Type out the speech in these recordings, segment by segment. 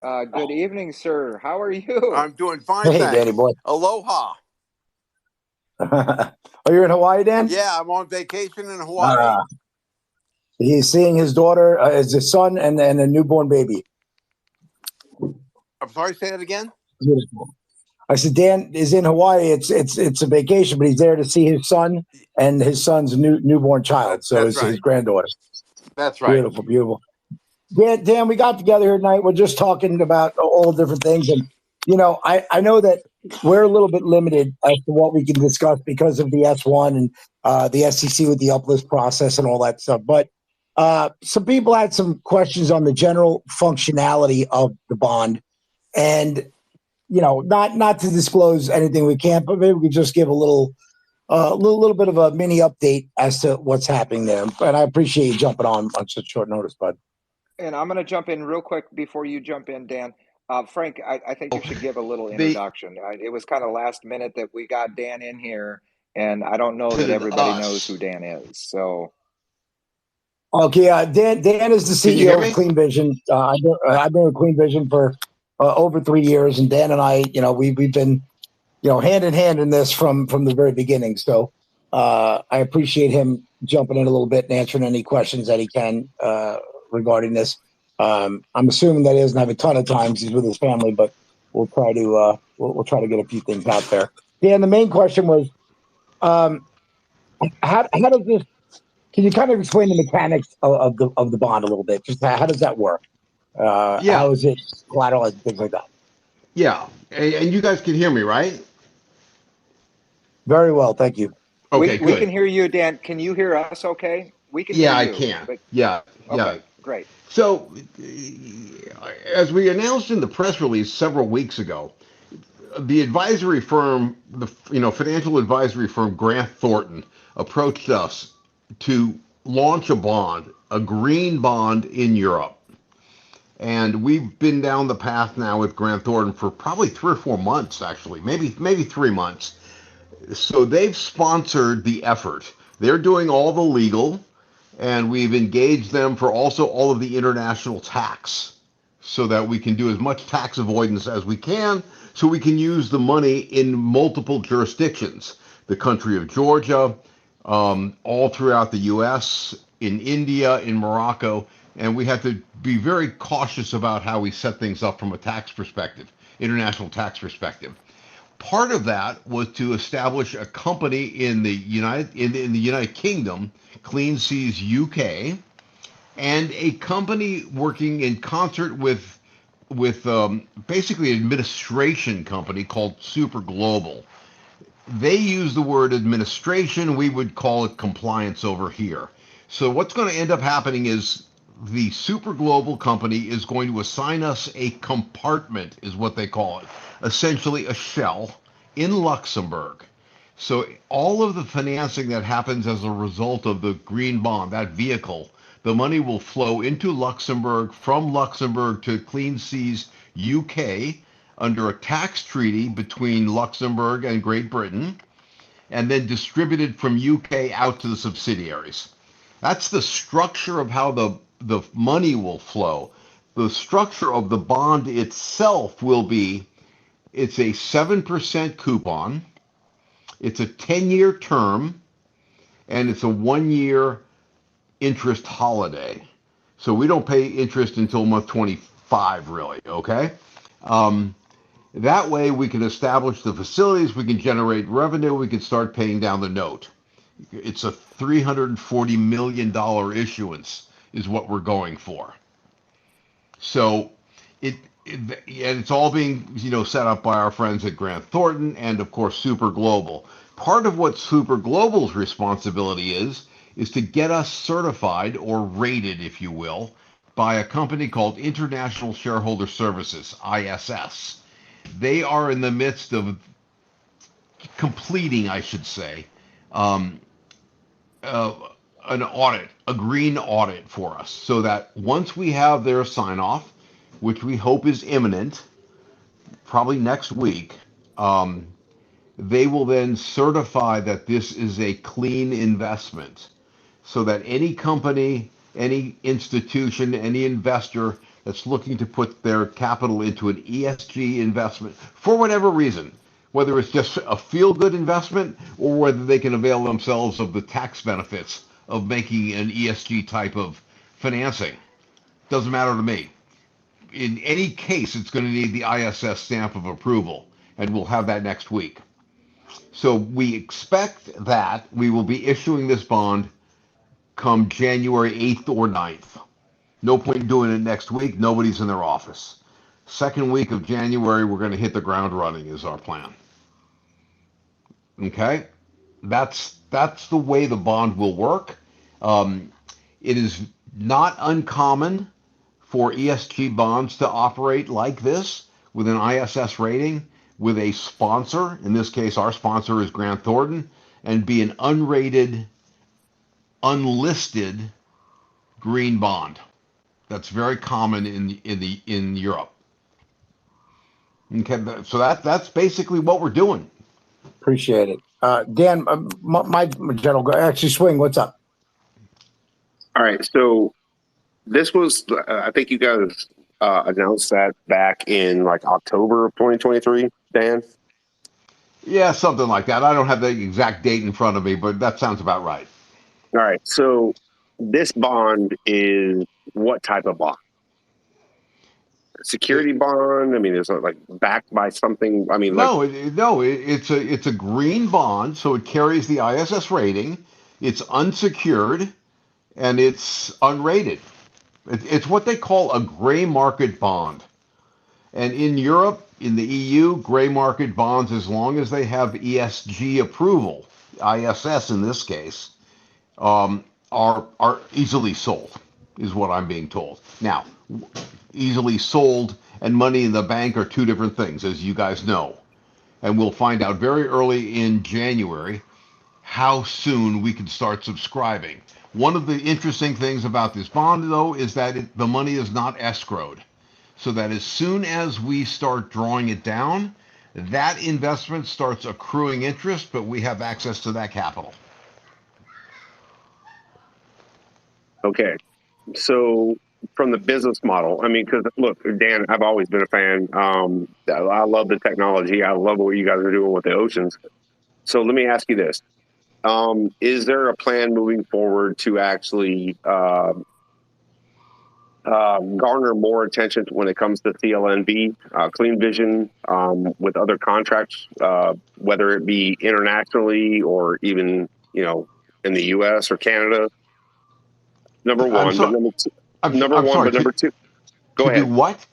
Good evening, sir. How are you? I'm doing fine, Hey, Danny thanks. boy. Aloha. Are you in Hawaii, Dan? Yeah, I'm on vacation in Hawaii. Uh, he's seeing his daughter, his son, and a newborn baby. I'm sorry, say that again? Beautiful. I said, Dan is in Hawaii. It's a vacation, but he's there to see his son and his son's newborn child. So That's his right. granddaughter. That's right. Beautiful, beautiful. Dan, we got together here tonight. We're just talking about all different things, and I know that we're a little bit limited as to what we can discuss because of the S1 and the SEC with the uplist process and all that stuff. But some people had some questions on the general functionality of the bond, and not to disclose anything we can't, but maybe we could just give a little bit of a mini update as to what's happening there. And I appreciate you jumping on such short notice, bud. And I'm going to jump in real quick before you jump in, Dan. Frank, I think you should give a little The introduction. It was kind of last minute that we got Dan in here, and I don't know that visited everybody knows who us. Dan is. So, Okay, Dan is the Can you hear CEO of me? Clean Vision. I've been with Clean Vision for over 3 years, and Dan and I, we've been, hand in hand in this from the very beginning. So I appreciate him jumping in a little bit and answering any questions that he can regarding this. I'm assuming that he doesn't have a ton of time. He's with his family, but we'll try to we'll try to get a few things out there. Dan, the main question was, how does this? Can you kind of explain the mechanics of the bond a little bit? Just how does that work? Yeah, How is it collateralized, things like that? yeah. And you guys can hear me, right? Very well, thank you. Okay, we can good. hear you, Dan. Can you hear us okay? We can hear Yeah, I you, can. but Yeah, yeah. okay, great. So, as we announced in the press release several weeks ago, the advisory firm, the financial advisory firm Grant Thornton, approached us to launch a bond, a green bond in Europe. And we've been down the path now with Grant Thornton for probably 3 or 4 months, actually, maybe 3 months. So they've sponsored the effort. They're doing all the legal, and we've engaged them for also all of the international tax so that we can do as much tax avoidance as we can so we can use the money in multiple jurisdictions. The country of Georgia, all throughout the US, in India, in Morocco, and we have to be very cautious about how we set things up from a tax perspective, international tax perspective. Part of that was to establish a company in the United Kingdom, Clean Seas UK, and a company working in concert with basically an administration company called Super Global. They use the word administration. We would call it compliance over here. So what's going to end up happening is the Super Global company is going to assign us a compartment, is what they call it, essentially a shell in Luxembourg. So all of the financing that happens as a result of the green bond, that vehicle, the money will flow into Luxembourg, from Luxembourg to Clean Seas UK under a tax treaty between Luxembourg and Great Britain, and then distributed from UK out to the subsidiaries. That's the structure of how the money will flow. The structure of the bond itself will be, it's a 7% coupon, it's a 10-year term, and it's a 1-year interest holiday. So we don't pay interest until month 25, really, okay? Um, that way we can establish the facilities, we can generate revenue, we can start paying down the note. It's a $340 million issuance is what we're going for. So and it's all being set up by our friends at Grant Thornton and of course Super Global. Part of what Super Global's responsibility is to get us certified or rated, if you will, by a company called International Shareholder Services, ISS. They are in the midst of completing, I should say, um, uh, an audit, a green audit for us, so that once we have their sign off, which we hope is imminent, probably next week, they will then certify that this is a clean investment so that any company, any institution, any investor that's looking to put their capital into an ESG investment for whatever reason, whether it's just a feel-good investment or whether they can avail themselves of the tax benefits of making an ESG type of financing. Doesn't matter to me. In any case, it's going to need the ISS stamp of approval, and we'll have that next week. So we expect that we will be issuing this bond come January 8th or 9th. No point in doing it next week. Nobody's in their office. Second week of January, we're going to hit the ground running is our plan. Okay? That's the way the bond will work. It is not uncommon for ESG bonds to operate like this with an ISS rating, with a sponsor. In this case, our sponsor is Grant Thornton, and be an unrated, unlisted green bond. That's very common in Europe. Okay, so that's basically what we're doing. Appreciate it. Dan, my general, actually, Swing, what's up? All right. So this was, I think you guys announced that back in like October of 2023, Dan? Yeah, something like that. I don't have the exact date in front of me, but that sounds about right. All right. So this bond is what type of bond? Security bond? I mean, is it like backed by something? I mean, it's a green bond, so it carries the ISS rating. It's unsecured and it's unrated. It's what they call a gray market bond. And in Europe, in the EU, gray market bonds, as long as they have ESG approval, ISS in this case, are easily sold, is what I'm being told. Now, easily sold and money in the bank are two different things, as you guys know. And we'll find out very early in January how soon we can start subscribing. One of the interesting things about this bond, though, is that the money is not escrowed. So that as soon as we start drawing it down, that investment starts accruing interest, but we have access to that capital. Okay. So from the business model, I mean, because look, Dan, I've always been a fan. I love the technology. I love what you guys are doing with the oceans. So let me ask you this. Is there a plan moving forward to actually garner more attention when it comes to CLNV, Clean Vision, with other contracts, whether it be internationally or even, in the U.S. or Canada? Number one. But number two. Go ahead. To do what?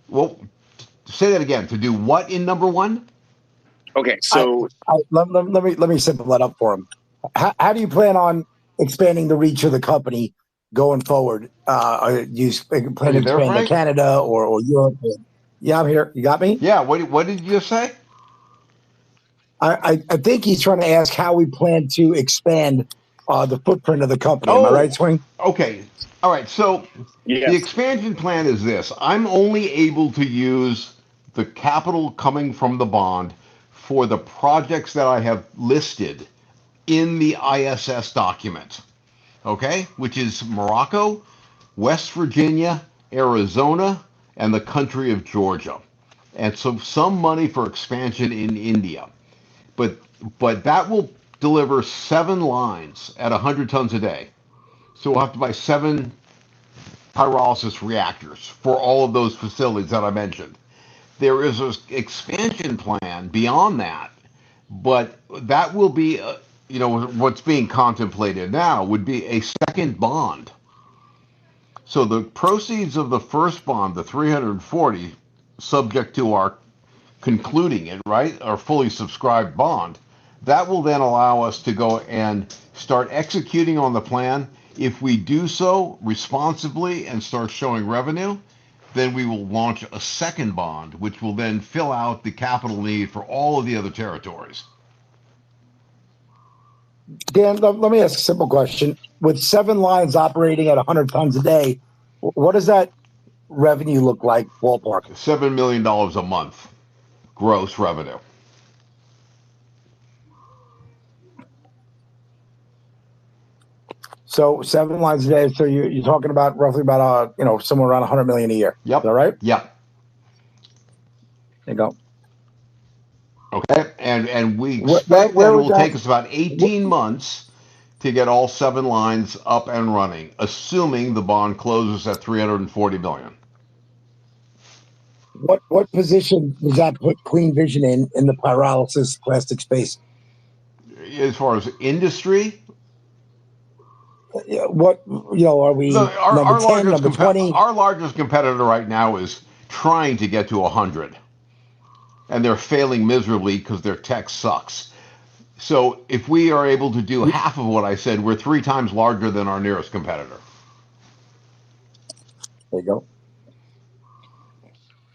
Well, say that again. To do what in number one? Okay, so let me simple that up for him. How do you plan on expanding the reach of the company going forward? You plan to expand to Canada or Europe? Yeah, I'm here. You got me? Yeah. What did you just say? I think he's trying to ask how we plan to expand the footprint of the company. Am I right, Swing? Okay. All right. So yes. The expansion plan is this. I'm only able to use the capital coming from the bond for the projects that I have listed in the ISS document. Okay? Which is Morocco, West Virginia, Arizona, and the country of Georgia. And so some money for expansion in India. But that will deliver 7 lines at 100 tons a day. So we'll have to buy 7 pyrolysis reactors for all of those facilities that I mentioned. There is an expansion plan beyond that, but that will be, what's being contemplated now would be a second bond. So the proceeds of the first bond, the 340, subject to our concluding it, right, our fully subscribed bond, that will then allow us to go and start executing on the plan. If we do so responsibly and start showing revenue, then we will launch a second bond, which will then fill out the capital need for all of the other territories. Dan, let me ask a simple question. With 7 lines operating at 100 tons a day, what does that revenue look like, ballpark? $7 million a month, gross revenue. So 7 lines a day. So you're talking about roughly about somewhere around 100 million a year. Yep. Is that right? Yep. There you go. Okay. And we Where, expect that it would will that? take us about 18 months to get all 7 lines up and running, assuming the bond closes at 340 million. What position does that put Clean Vision in the pyrolysis plastic space? As far as industry, What are we number 10, number 20? our largest competitor right now is trying to get to 100, and they're failing miserably because their tech sucks. So if we are able to do half of what I said, we're 3 times larger than our nearest competitor. There you go.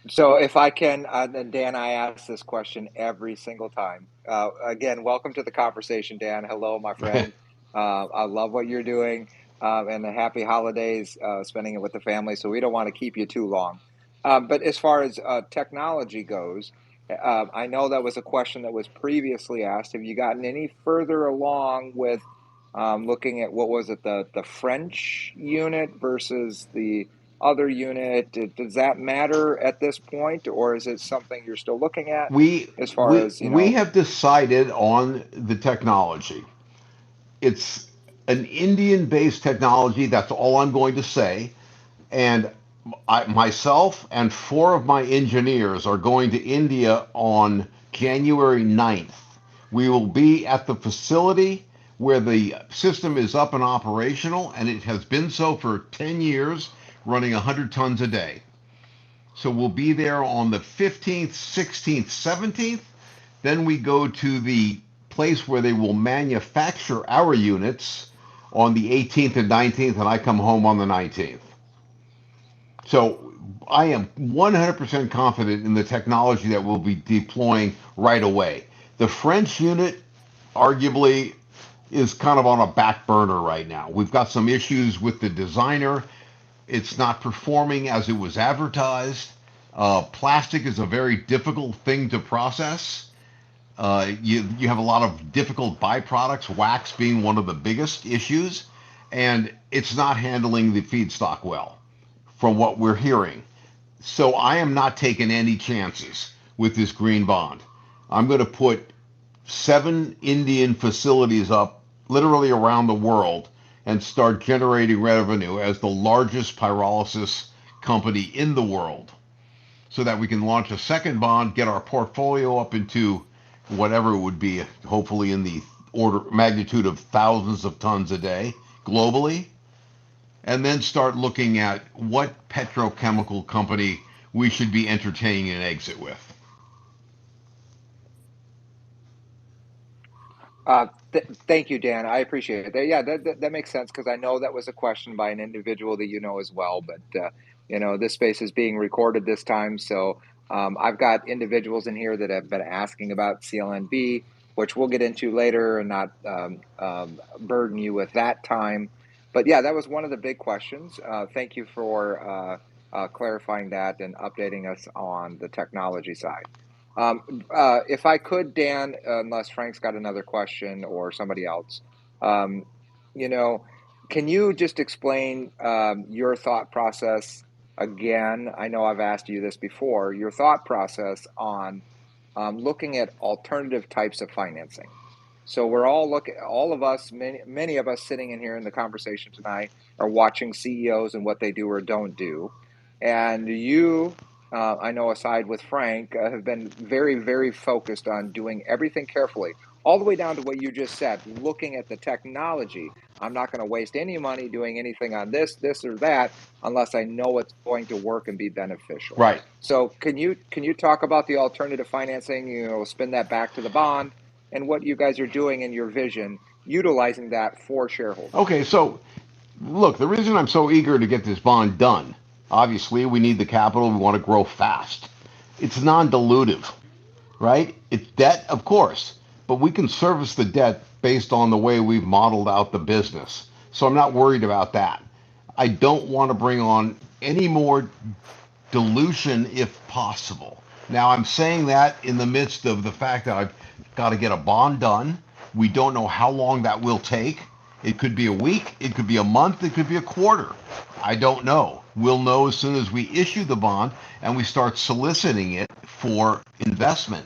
So if I can, and Dan, I ask this question every single time. Again, welcome to the conversation, Dan. Hello, my friend. I love what you're doing, and a happy holidays, spending it with the family. So we don't want to keep you too long. But as far as technology goes, I know that was a question that was previously asked. Have you gotten any further along with looking at what was it, the French unit versus the other unit? Does that matter at this point, or is it something you're still looking at as far as We have decided on the technology. It's an Indian-based technology. That's all I'm going to say. And myself and 4 of my engineers are going to India on January 9th. We will be at the facility where the system is up and operational, and it has been so for 10 years, running 100 tons a day. So we'll be there on the 15th, 16th, 17th. Then we go to the place where they will manufacture our units on the 18th and 19th, and I come home on the 19th. So I am 100% confident in the technology that we'll be deploying right away. The French unit arguably is kind of on a back burner right now. We've got some issues with the designer. It's not performing as it was advertised. Plastic is a very difficult thing to process. You have a lot of difficult byproducts, wax being one of the biggest issues, and it's not handling the feedstock well, from what we're hearing. So I am not taking any chances with this green bond. I'm going to put 7 Indian facilities up literally around the world and start generating revenue as the largest pyrolysis company in the world, so that we can launch a second bond, get our portfolio up into whatever it would be, hopefully in the order magnitude of thousands of tons a day globally, and then start looking at what petrochemical company we should be entertaining an exit with. Thank you, Dan. I appreciate it. Yeah, that makes sense, because I know that was a question by an individual that you know as well. But this space is being recorded this time, so I've got individuals in here that have been asking about CLNV, which we'll get into later and not burden you with that time. But yeah, that was one of the big questions. Thank you for clarifying that and updating us on the technology side. If I could, Dan, unless Frank's got another question or somebody else, um, you know, can you just explain your thought process again? I know I've asked you this before, your thought process on looking at alternative types of financing. So we're all of us, many of us sitting in here in the conversation tonight are watching CEOs and what they do or don't do. And you, I know aside with Frank, have been very, very focused on doing everything carefully, all the way down to what you just said, looking at the technology. I'm not going to waste any money doing anything on this or that unless I know it's going to work and be beneficial. Right. So can you talk about the alternative financing, spin that back to the bond, and what you guys are doing in your vision, utilizing that for shareholders? Okay, so look, the reason I'm so eager to get this bond done, obviously we need the capital, we want to grow fast. It's non-dilutive, right? It's debt, of course, but we can service the debt based on the way we've modeled out the business. So I'm not worried about that. I don't want to bring on any more dilution if possible. Now, I'm saying that in the midst of the fact that I've got to get a bond done. We don't know how long that will take. It could be a week, it could be a month, it could be a quarter. I don't know. We'll know as soon as we issue the bond and we start soliciting it for investment.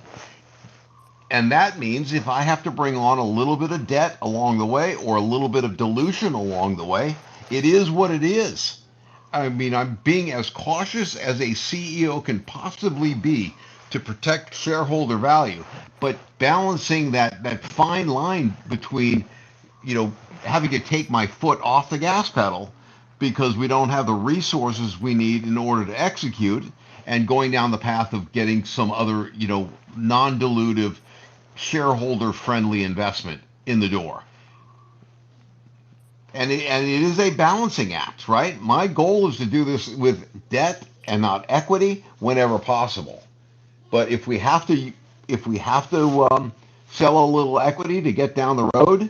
And that means if I have to bring on a little bit of debt along the way or a little bit of dilution along the way, it is what it is. I mean, I'm being as cautious as a CEO can possibly be to protect shareholder value, but balancing that fine line between, having to take my foot off the gas pedal because we don't have the resources we need in order to execute, and going down the path of getting some other, non-dilutive, shareholder-friendly investment in the door. And it is a balancing act, right? My goal is to do this with debt and not equity whenever possible. But if we have to sell a little equity to get down the road,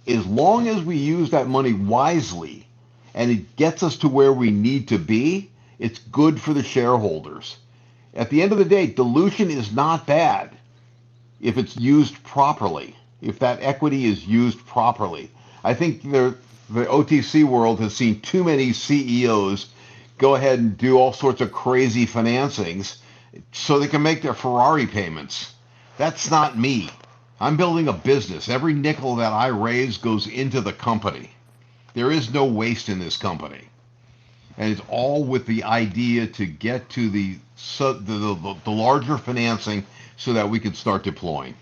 as long as we use that money wisely and it gets us to where we need to be, it's good for the shareholders. At the end of the day, dilution is not bad if it's used properly, if that equity is used properly. I think the OTC world has seen too many CEOs go ahead and do all sorts of crazy financings so they can make their Ferrari payments. That's not me. I'm building a business. Every nickel that I raise goes into the company. There is no waste in this company. And it's all with the idea to get to the larger financing so that we can start deploying.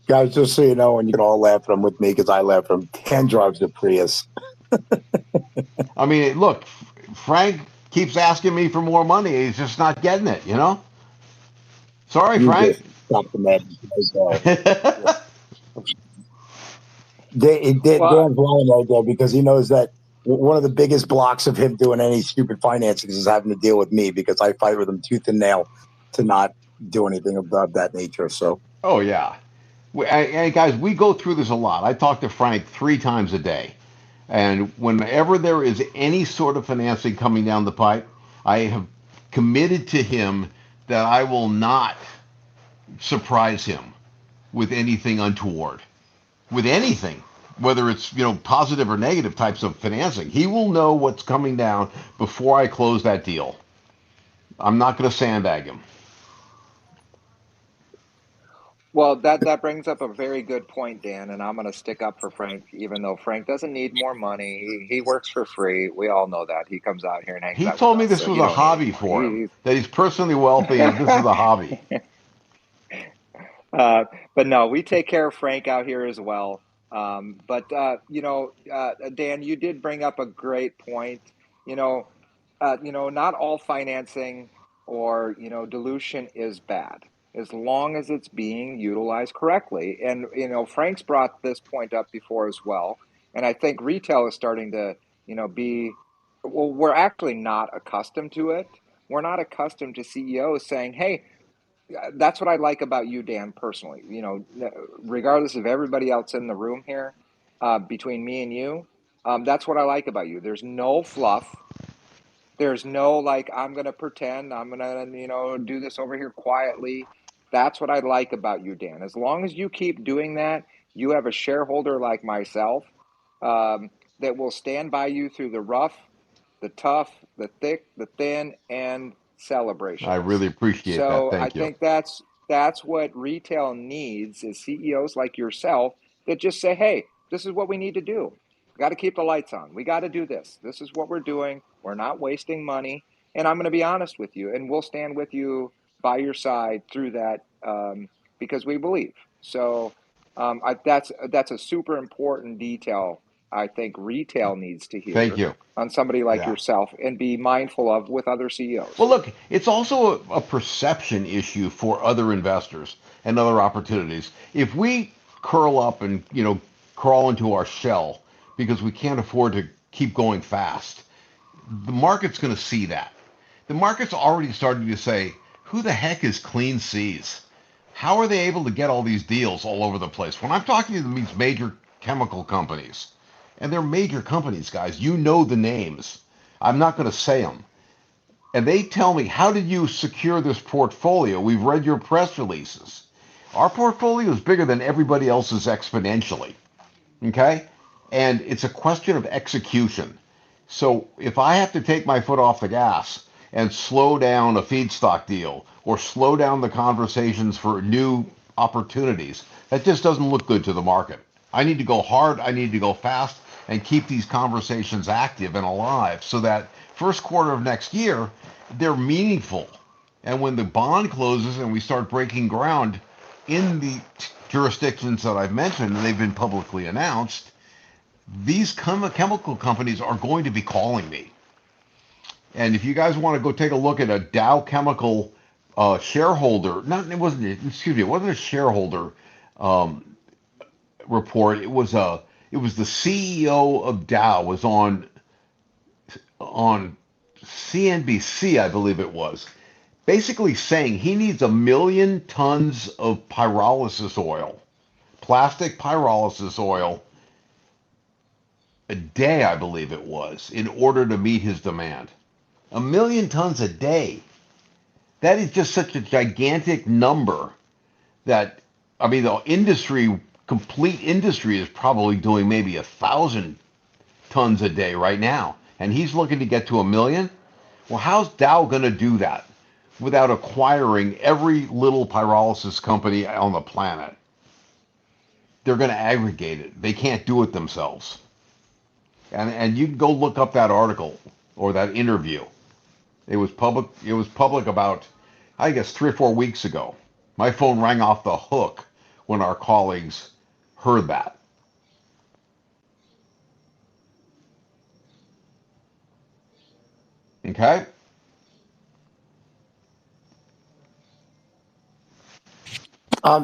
Guys, just so you know, and you can all laugh at him with me because I laugh at him. Dan drives a Prius. I mean, look, Frank keeps asking me for more money. He's just not getting it, Sorry, You Frank. just stop the madness. Dan's lying right there because he knows that one of the biggest blocks of him doing any stupid financing is having to deal with me because I fight with him tooth and nail to not do anything of that nature. So. Oh, yeah. And guys, we go through this a lot. I talk to Frank 3 times a day. And whenever there is any sort of financing coming down the pipe, I have committed to him that I will not surprise him with anything untoward, with anything, whether it's, positive or negative types of financing. He will know what's coming down before I close that deal. I'm not going to sandbag him. Well, that brings up a very good point, Dan, and I'm going to stick up for Frank, even though Frank doesn't need more money. He works for free. We all know that. He comes out here and hangs He out with told me us, this so was he a don't need any hobby more. for him, that he's personally wealthy and this is a hobby. But no, we take care of Frank out here as well. Dan, you did bring up a great point. Not all financing or dilution is bad as long as it's being utilized correctly. And Frank's brought this point up before as well. And I think retail is starting to be well. We're actually not accustomed to it. We're not accustomed to CEOs saying, "Hey, that's what I like about you, Dan, personally. Regardless of everybody else in the room here, between me and you, that's what I like about you. There's no fluff. There's no like, I'm going to pretend, I'm going to, do this over here quietly. That's what I like about you, Dan. As long as you keep doing that, you have a shareholder like myself that will stand by you through the rough, the tough, the thick, the thin, and I celebrations. really appreciate that. So I Thank you. think that's what retail needs is CEOs like yourself that just say, hey, this is what we need to do. We got to keep the lights on. We got to do this. This is what we're doing. We're not wasting money. And I'm going to be honest with you, and we'll stand with you by your side through that because we believe. So that's a super important detail I think retail needs to Thank hear you. on somebody like Yeah. yourself and be mindful of with other CEOs. Well, look, it's also a perception issue for other investors and other opportunities. If we curl up and, crawl into our shell because we can't afford to keep going fast, the market's going to see that. The market's already starting to say, who the heck is Clean Seas? How are they able to get all these deals all over the place? When I'm talking to these major chemical companies, and they're major companies, guys, you know the names. I'm not going to say them. And they tell me, how did you secure this portfolio? We've read your press releases. Our portfolio is bigger than everybody else's exponentially. Okay? And it's a question of execution. So if I have to take my foot off the gas and slow down a feedstock deal or slow down the conversations for new opportunities, that just doesn't look good to the market. I need to go hard, I need to go fast, and keep these conversations active and alive so that first quarter of next year, they're meaningful. And when the bond closes and we start breaking ground in the jurisdictions that I've mentioned, and they've been publicly announced, these chemical companies are going to be calling me. And if you guys want to go take a look at a Dow Chemical shareholder, not it wasn't excuse me, it wasn't a shareholder um, report. It was the CEO of Dow was on CNBC, I believe it was, basically saying he needs 1 million tons of pyrolysis oil, plastic pyrolysis oil, a day, I believe it was, in order to meet his demand. 1 million tons a day. That is just such a gigantic number that, I mean, the industry, complete industry, is probably doing maybe 1,000 tons a day right now. And he's looking to get to 1 million. Well, how's Dow going to do that without acquiring every little pyrolysis company on the planet? They're going to aggregate it. They can't do it themselves. And you can go look up that article or that interview. It was public. It was public about, I guess, 3 or 4 weeks ago. My phone rang off the hook when our colleagues heard that. Okay.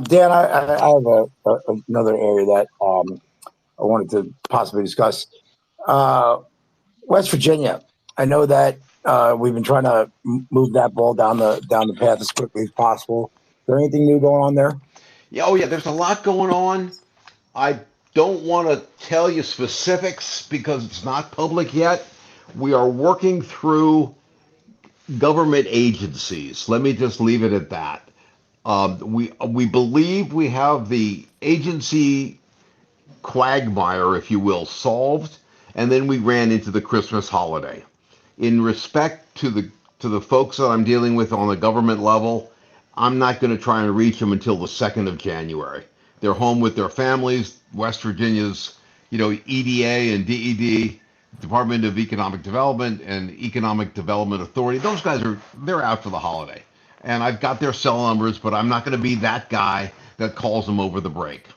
Dan, I have another area that I wanted to possibly discuss. Uh, West Virginia. I know that we've been trying to move that ball down the path as quickly as possible. Is there anything new going on there? Yeah. Oh, yeah. There's a lot going on. I don't want to tell you specifics because it's not public yet. We are working through government agencies. Let me just leave it at that. We believe we have the agency quagmire, if you will, solved, and then we ran into the Christmas holiday. In respect to the folks that I'm dealing with on the government level, I'm not going to try and reach them until the 2nd of January. They're home with their families. West Virginia's, EDA and DED, Department of Economic Development and Economic Development Authority. Those guys they're out for the holiday, and I've got their cell numbers, but I'm not going to be that guy that calls them over the break.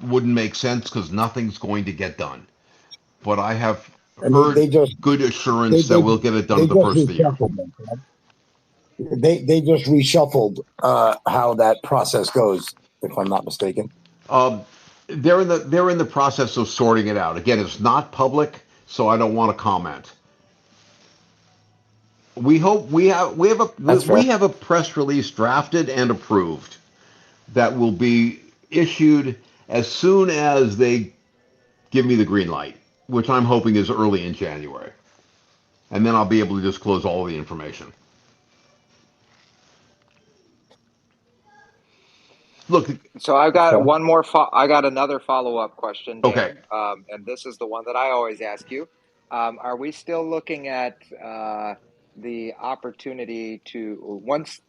It wouldn't make sense because nothing's going to get done. But I have And heard they just good they assurance that they we'll get it done they at the just first of the year. reshuffled them. Correct? They just reshuffled how that process goes, if I'm not mistaken. Um, they're in the process of sorting it out. Again, it's not public, so I don't want to comment. We hope That's fair. we have a press release drafted and approved that will be issued as soon as they give me the green light, which I'm hoping is early in January, and then I'll be able to disclose all the information. Look, So I've got Okay. one more. I got another follow-up question, okay, Dan, and this is the one that I always ask you. Are we still looking at the opportunity to once?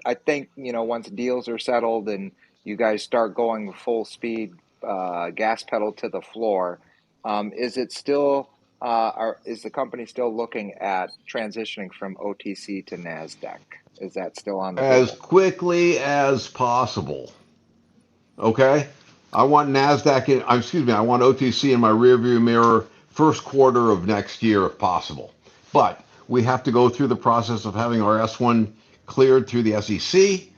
I think once deals are settled and you guys start going full speed, gas pedal to the floor. Is it still? Is the company still looking at transitioning from OTC to NASDAQ? Is that still on the as table? quickly as possible. Okay, I want Nasdaq excuse me, I want OTC in my rearview mirror first quarter of next year if possible. But we have to go through the process of having our S1 cleared through the SEC.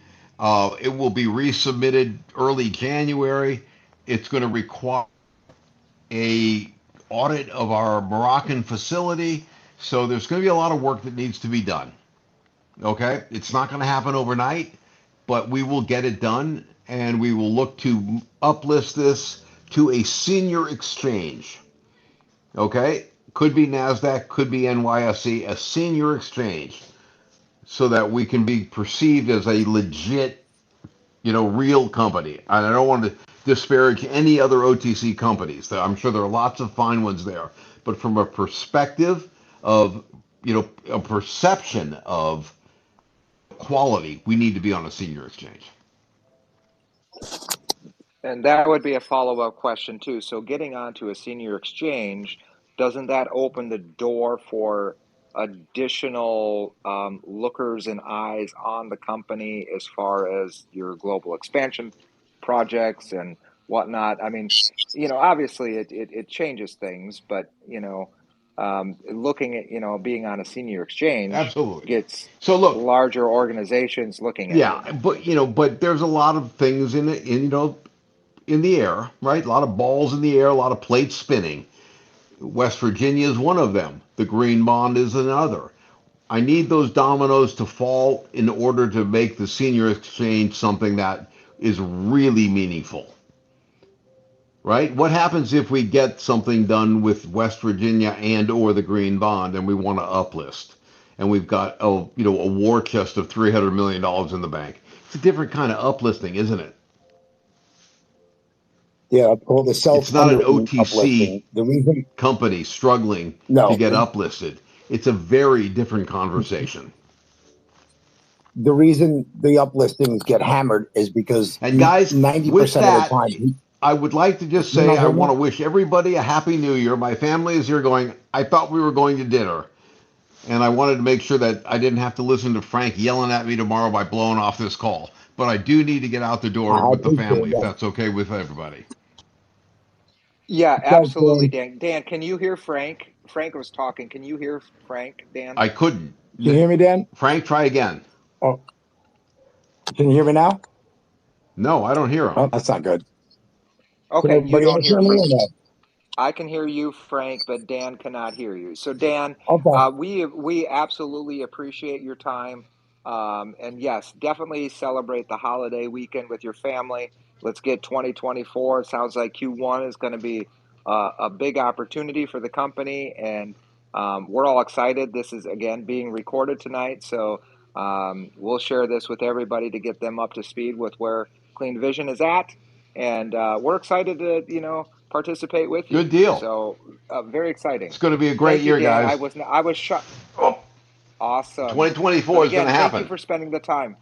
It will be resubmitted early January. It's going to require a audit of our Moroccan facility. So there's going to be a lot of work that needs to be done. Okay, it's not going to happen overnight, but we will get it done, and we will look to uplist this to a senior exchange. Okay, could be Nasdaq, could be NYSE, a senior exchange, so that we can be perceived as a legit, real company. And I don't want to disparage any other OTC companies. I'm sure there are lots of fine ones there, but from a perspective of, a perception of quality, we need to be on a senior exchange. And that would be a follow-up question too. So getting onto a senior exchange, doesn't that open the door for additional lookers and eyes on the company as far as your global expansion projects and whatnot? I mean, obviously it changes things, but looking at, being on a senior exchange Absolutely. gets So look, larger organizations looking at you. yeah, but there's a lot of things in the air, right? A lot of balls in the air, a lot of plates spinning. West Virginia is one of them. The green bond is another. I need those dominoes to fall in order to make the senior exchange something that is really meaningful. Right? What happens if we get something done with West Virginia and or the green bond and we want to uplist and we've got a war chest of $300 million in the bank? It's a different kind of uplisting, isn't it? Yeah, called the It's not an self-funding OTC uplifting. The reason, company struggling to no, get uplisted. It's a very different conversation. the reason the uplistings get hammered is because And guys, with 90% of the that, time, I would like to just you say not I hear me? want to wish everybody a happy new year. My family is here going, I thought we were going to dinner. And I wanted to make sure that I didn't have to listen to Frank yelling at me tomorrow by blowing off this call. But I do need to get out the door I with the appreciate family, if that. that's okay with everybody. Yeah, Thanks, absolutely, Dan. Dan. Dan, can you hear Frank? Frank was talking. Can you hear Frank, Dan? I couldn't. Can you hear me, Dan? Frank, try again. Oh, can you hear me now? No, I don't hear him. Oh, that's not good. Can Okay, you everybody don't else hear hear me Frank. or no? I can hear you, Frank, but Dan cannot hear you. So, Dan, Okay. we absolutely appreciate your time, and yes, definitely celebrate the holiday weekend with your family. Let's get 2024. It sounds like Q1 is going to be a big opportunity for the company, and we're all excited. This is again being recorded tonight, so we'll share this with everybody to get them up to speed with where Clean Vision is at, and we're excited to participate with you. Good deal. So very exciting. It's going to be a great Thank you, year, Dan. guys. I was shocked. Oh, Awesome. But 2024 is going to again, thank you happen. for spending the time.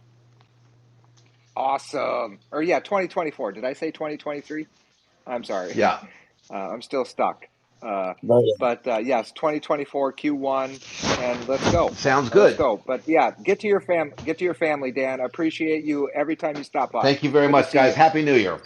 Awesome. Or yeah, 2024. Did I say 2023? I'm sorry. Yeah. I'm still stuck. Right. But yes, 2024 Q1, and let's go. Sounds Let's good. go. But yeah, get to your family, Dan. I appreciate you every time you stop by. Thank you very Good to much, see guys. you. Happy New Year.